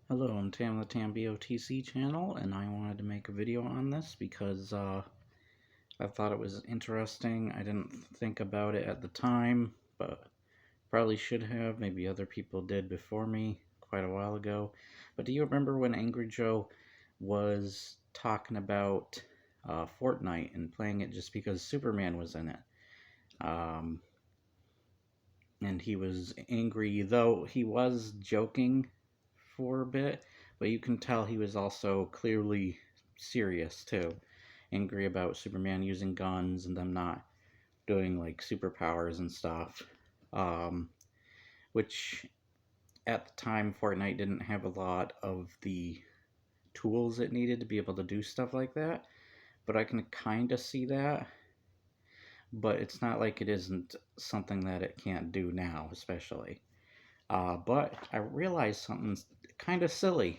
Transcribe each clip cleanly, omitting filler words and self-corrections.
Hello, I'm Tam the Tam BOTC channel, and I wanted to make a video on this because I thought it was interesting. I didn't think about it at the time, but probably should have. Maybe other people did before me quite a while ago. But do you remember when Angry Joe was talking about Fortnite and playing it just because Superman was in it? Um, and he was angry, though he was joking for a bit, but you can tell he was also clearly serious too. Angry about Superman using guns and them not doing like superpowers and stuff. Um, which at the time, Fortnite didn't have a lot of the tools it needed to be able to do stuff like that. But I can kind of see that. But it's not like it isn't something that it can't do now, especially. But I realized something kind of silly.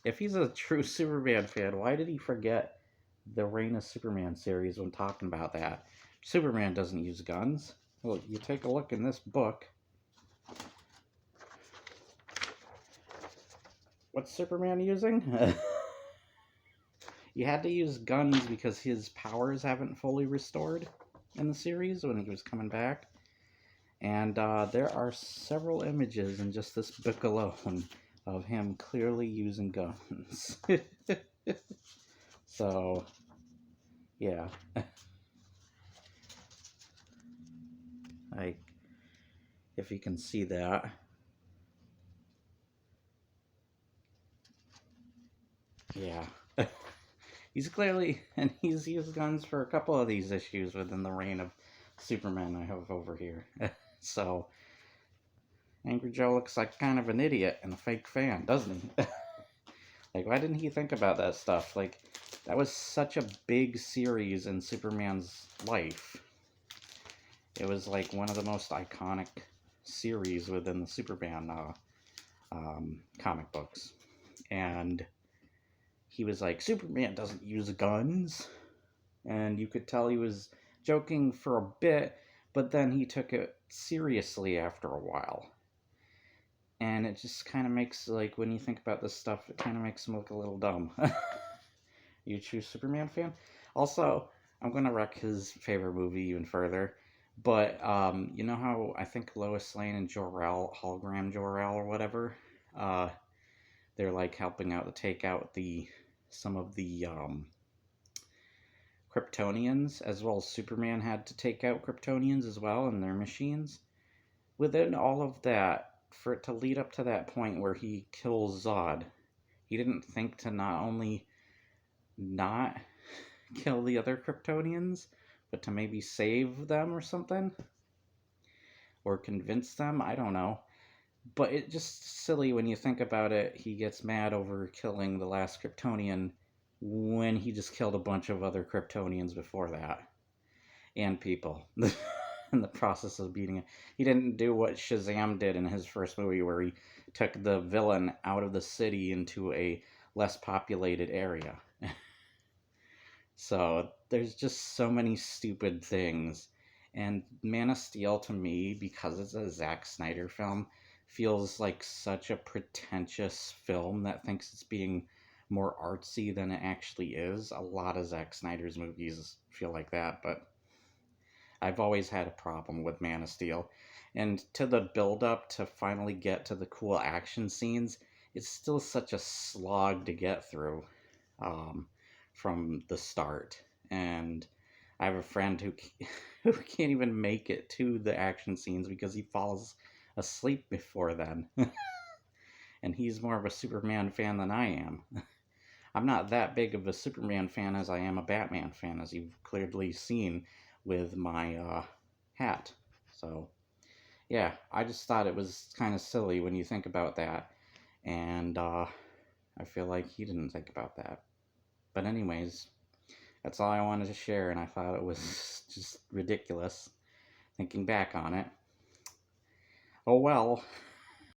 If he's a true Superman fan, why did he forget the Reign of Superman series when talking about that? Superman doesn't use guns. Well, you take a look in this book. What's Superman using? You had to use guns because his powers haven't fully restored in the series when he was coming back. And there are several images in just this book alone of him clearly using guns. So, yeah. Like, if you can see that. Yeah. He's clearly, and he's used guns for a couple of these issues within the reign of Superman I have over here. So, Angry Joe looks like kind of an idiot and a fake fan, doesn't he? Like, why didn't he think about that stuff? Like, that was such a big series in Superman's life. It was like one of the most iconic series within the Superman comic books. And he was like, Superman doesn't use guns. And you could tell he was joking for a bit, but then he took it seriously after a while. And it just kind of makes, like, when you think about this stuff, it kind of makes him look a little dumb. You choose Superman fan? Also, I'm going to wreck his favorite movie even further. But, you know how I think Lois Lane and Jor-El, hologram Jor-El or whatever, uh, they're like helping out to take out some of the Kryptonians, as well as Superman had to take out Kryptonians as well and their machines. Within all of that, for it to lead up to that point where he kills Zod, he didn't think to not only not kill the other Kryptonians, but to maybe save them or something? Or convince them? I don't know. But it's just silly when you think about it. He gets mad over killing the last Kryptonian when he just killed a bunch of other Kryptonians before that. And people. In the process of beating it. He didn't do what Shazam did in his first movie, where he took the villain out of the city into a less populated area. So there's just so many stupid things. And Man of Steel, to me, because it's a Zack Snyder film, feels like such a pretentious film that thinks it's being more artsy than it actually is. A lot of Zack Snyder's movies feel like that, but I've always had a problem with Man of Steel. And to the build up to finally get to the cool action scenes, it's still such a slog to get through um, from the start. And I have a friend who can't even make it to the action scenes because he falls asleep before then. And he's more of a Superman fan than I am. I'm not that big of a Superman fan as I am a Batman fan, as you've clearly seen with my hat. So, yeah, I just thought it was kind of silly when you think about that. And I feel like he didn't think about that. But anyways, that's all I wanted to share, and I thought it was just ridiculous thinking back on it. Oh well.